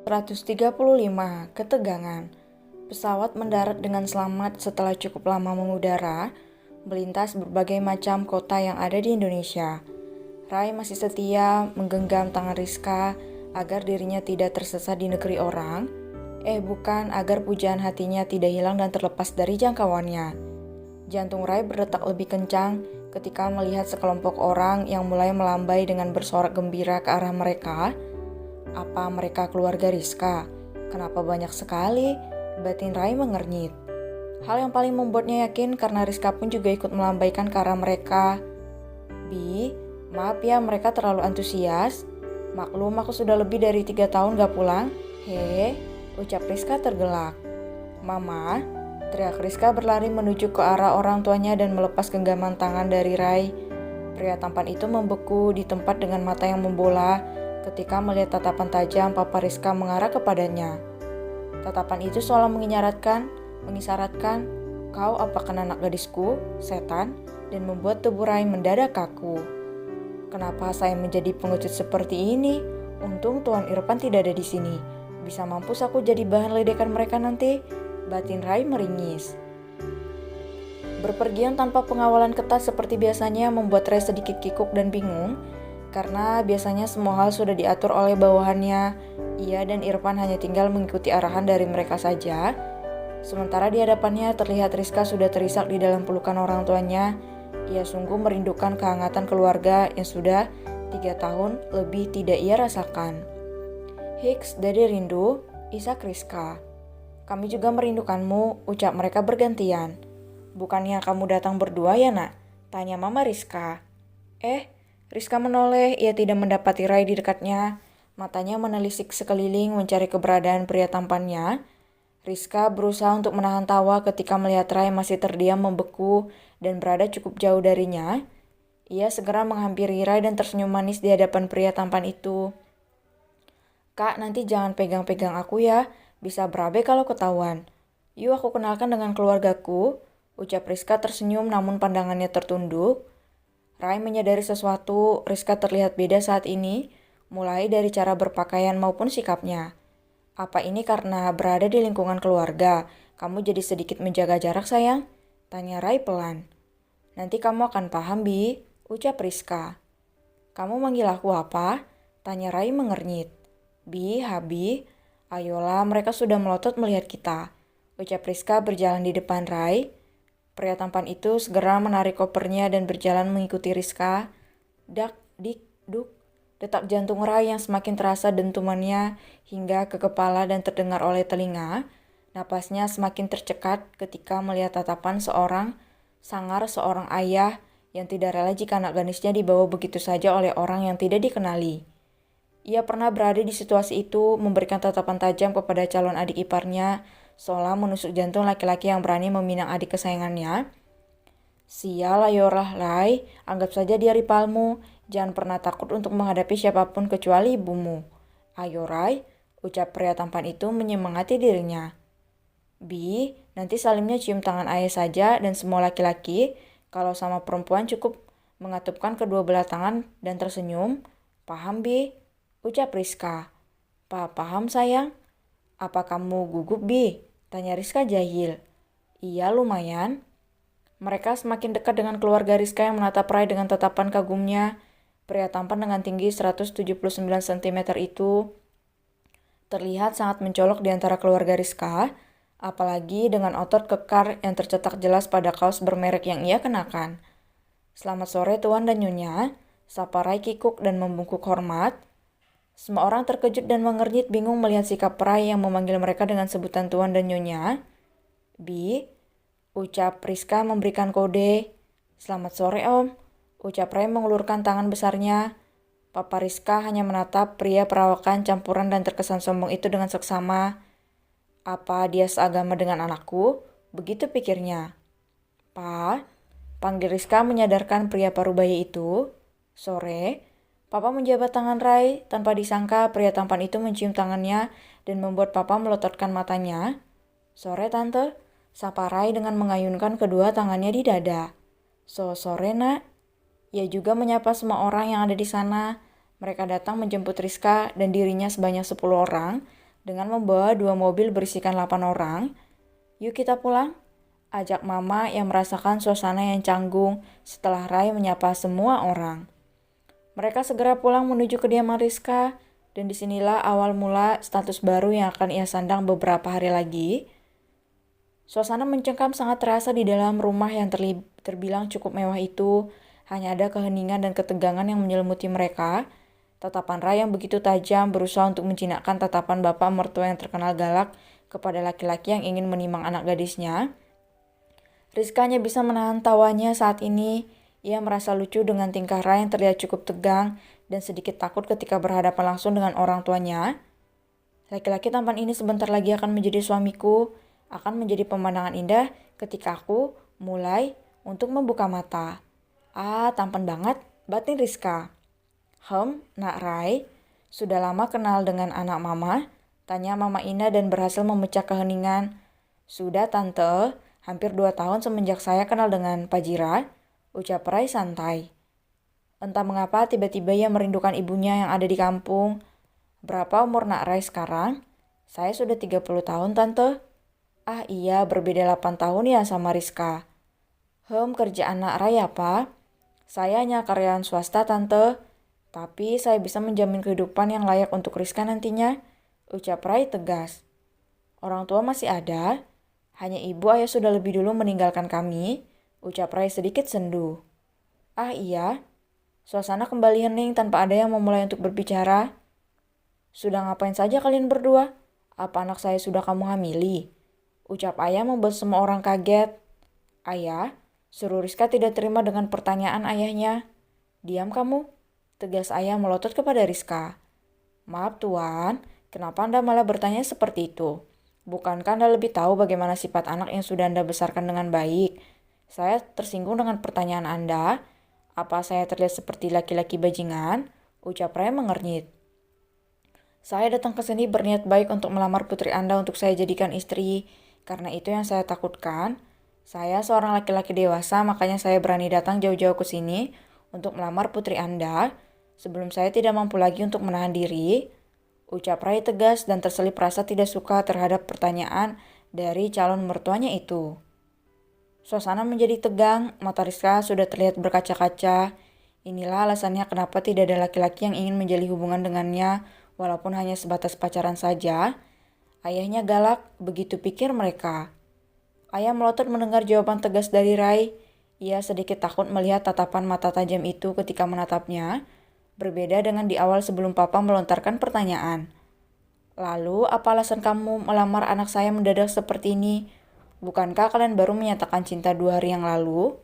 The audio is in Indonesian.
135. Ketegangan. Pesawat mendarat dengan selamat setelah cukup lama mengudara, melintas berbagai macam kota yang ada di Indonesia. Rai masih setia menggenggam tangan Rizka agar dirinya tidak tersesat di negeri orang. Bukan, agar pujaan hatinya tidak hilang dan terlepas dari jangkauannya. Jantung Rai berdetak lebih kencang ketika melihat sekelompok orang yang mulai melambai dengan bersorak gembira ke arah mereka. Apa mereka keluarga Rizka? Kenapa banyak sekali? Batin Rai mengernyit. Hal yang paling membuatnya yakin karena Rizka pun juga ikut melambaikan ke arah mereka. Bi, maaf ya mereka terlalu antusias. Maklum aku sudah lebih dari 3 tahun gak pulang. Ucap Rizka tergelak. Mama, teriak Rizka berlari menuju ke arah orang tuanya dan melepas genggaman tangan dari Rai. Pria tampan itu membeku di tempat dengan mata yang membola ketika melihat tatapan tajam papa Rizka mengarah kepadanya. Tatapan itu seolah mengisyaratkan, kau apakan anak gadisku, setan, dan membuat tubuh Rai mendadak kaku. Kenapa saya menjadi pengecut seperti ini? Untung Tuan Irfan tidak ada di sini. Bisa mampus aku jadi bahan ledekan mereka nanti. Batin Rai meringis. Berpergian tanpa pengawalan ketat seperti biasanya membuat Rai sedikit kikuk dan bingung. Karena biasanya semua hal sudah diatur oleh bawahannya. Ia dan Irfan hanya tinggal mengikuti arahan dari mereka saja. Sementara di hadapannya terlihat Rizka sudah terisak di dalam pelukan orang tuanya. Ia sungguh merindukan kehangatan keluarga yang sudah 3 tahun lebih tidak ia rasakan. Hiks, Dede rindu, isak Rizka. Kami juga merindukanmu, ucap mereka bergantian. Bukannya kamu datang berdua ya nak? Tanya Mama Rizka. Rizka menoleh, ia tidak mendapati Rai di dekatnya. Matanya menelisik sekeliling mencari keberadaan pria tampannya. Rizka berusaha untuk menahan tawa ketika melihat Rai masih terdiam membeku dan berada cukup jauh darinya. Ia segera menghampiri Rai dan tersenyum manis di hadapan pria tampan itu. Kak, nanti jangan pegang-pegang aku ya, bisa berabe kalau ketahuan. Yuk aku kenalkan dengan keluargaku, ucap Rizka tersenyum namun pandangannya tertunduk. Rai menyadari sesuatu, Rizka terlihat beda saat ini, mulai dari cara berpakaian maupun sikapnya. Apa ini karena berada di lingkungan keluarga, kamu jadi sedikit menjaga jarak sayang? Tanya Rai pelan. Nanti kamu akan paham, Bi, ucap Rizka. Kamu manggil aku apa? Tanya Rai mengernyit. Bi, Habi, ayolah mereka sudah melotot melihat kita, ucap Rizka berjalan di depan Rai. Pria tampan itu segera menarik kopernya dan berjalan mengikuti Rizka. Dak, dik, duk. Detak jantung Rai yang semakin terasa dentumannya hingga ke kepala dan terdengar oleh telinga. Napasnya semakin tercekat ketika melihat tatapan seorang ayah yang tidak rela jika anak gadisnya dibawa begitu saja oleh orang yang tidak dikenali. Ia pernah berada di situasi itu, memberikan tatapan tajam kepada calon adik iparnya, seolah menusuk jantung laki-laki yang berani meminang adik kesayangannya. Sial, ayolah Rai, anggap saja dia rivalmu. Jangan pernah takut untuk menghadapi siapapun kecuali ibumu. Ayo Rai, ucap pria tampan itu menyemangati dirinya. Bi, nanti salimnya cium tangan ayah saja dan semua laki-laki. Kalau sama perempuan cukup mengatupkan kedua belah tangan dan tersenyum. Paham Bi? Ucap Rizka. Paham sayang? Apa kamu gugup Bi? Tanya Rizka jahil. Iya lumayan. Mereka semakin dekat dengan keluarga Rizka yang menatap Rai dengan tatapan kagumnya. Pria tampan dengan tinggi 179 cm itu terlihat sangat mencolok di antara keluarga Rizka, apalagi dengan otot kekar yang tercetak jelas pada kaos bermerek yang ia kenakan. Selamat sore Tuan dan Nyonya, sapa Rai kikuk dan membungkuk hormat. Semua orang terkejut dan mengernyit bingung melihat sikap Rai yang memanggil mereka dengan sebutan Tuan dan Nyonya. Bi, ucap Rizka memberikan kode. Selamat sore Om, ucap Rai mengulurkan tangan besarnya. Papa Rizka hanya menatap pria perawakan campuran dan terkesan sombong itu dengan seksama. Apa dia seagama dengan anakku? Begitu pikirnya. Pa, panggil Rizka menyadarkan pria parubaya itu. Sore. Papa menjabat tangan Rai, tanpa disangka pria tampan itu mencium tangannya dan membuat Papa melototkan matanya. Sore Tante, sapa Rai dengan mengayunkan kedua tangannya di dada. Sore nak. Ia juga menyapa semua orang yang ada di sana. Mereka datang menjemput Rizka dan dirinya sebanyak 10 orang, dengan membawa 2 mobil berisikan 8 orang. "Yuk kita pulang," ajak Mama yang merasakan suasana yang canggung setelah Rai menyapa semua orang. Mereka segera pulang menuju kediaman Rizka, dan disinilah awal mula status baru yang akan ia sandang beberapa hari lagi. Suasana mencengkam sangat terasa di dalam rumah yang terbilang cukup mewah itu. Hanya ada keheningan dan ketegangan yang menyelimuti mereka. Tatapan Rai yang begitu tajam berusaha untuk menjinakkan tatapan bapak mertua yang terkenal galak kepada laki-laki yang ingin menimang anak gadisnya. Rizka hanya bisa menahan tawanya saat ini. Ia merasa lucu dengan tingkah Rai yang terlihat cukup tegang dan sedikit takut ketika berhadapan langsung dengan orang tuanya. "Laki-laki tampan ini sebentar lagi akan menjadi suamiku, akan menjadi pemandangan indah ketika aku mulai untuk membuka mata." "Ah, tampan banget," batin Rizka. Nak Rai, sudah lama kenal dengan anak Mama?" tanya Mama Ina dan berhasil memecah keheningan. "Sudah Tante, hampir 2 tahun semenjak saya kenal dengan Pak Jira," ucap Rai santai. Entah mengapa tiba-tiba ia merindukan ibunya yang ada di kampung. "Berapa umur Nak Rai sekarang?" "Saya sudah 30 tahun Tante." "Ah iya, berbeda 8 tahun ya sama Rizka." Kerjaan Nak Rai apa?" "Saya hanya karyawan swasta Tante. Tapi saya bisa menjamin kehidupan yang layak untuk Rizka nantinya," ucap Rai tegas. "Orang tua masih ada? Hanya ibu ayah sudah lebih dulu meninggalkan kami," ucap Rai sedikit sendu. "Ah iya." Suasana kembali hening tanpa ada yang memulai untuk berbicara. "Sudah ngapain saja kalian berdua? Apa anak saya sudah kamu hamili?" ucap ayah membuat semua orang kaget. "Ayah?" seru Rizka tidak terima dengan pertanyaan ayahnya. "Diam kamu," tegas ayah melotot kepada Rizka. "Maaf Tuan, kenapa Anda malah bertanya seperti itu? Bukankah Anda lebih tahu bagaimana sifat anak yang sudah Anda besarkan dengan baik? Saya tersinggung dengan pertanyaan Anda. Apa saya terlihat seperti laki-laki bajingan?" ucap Ray mengernyit. "Saya datang ke sini berniat baik untuk melamar putri Anda untuk saya jadikan istri. Karena itu yang saya takutkan. Saya seorang laki-laki dewasa, makanya saya berani datang jauh-jauh ke sini untuk melamar putri Anda. Sebelum saya tidak mampu lagi untuk menahan diri," ucap Rai tegas dan terselip rasa tidak suka terhadap pertanyaan dari calon mertuanya itu. Suasana menjadi tegang, mata Rizka sudah terlihat berkaca-kaca. Inilah alasannya kenapa tidak ada laki-laki yang ingin menjalin hubungan dengannya, walaupun hanya sebatas pacaran saja. Ayahnya galak, begitu pikir mereka. Ayah melotot mendengar jawaban tegas dari Rai. Ia sedikit takut melihat tatapan mata tajam itu ketika menatapnya. Berbeda dengan di awal sebelum Papa melontarkan pertanyaan. "Lalu, apa alasan kamu melamar anak saya mendadak seperti ini? Bukankah kalian baru menyatakan cinta 2 hari yang lalu?"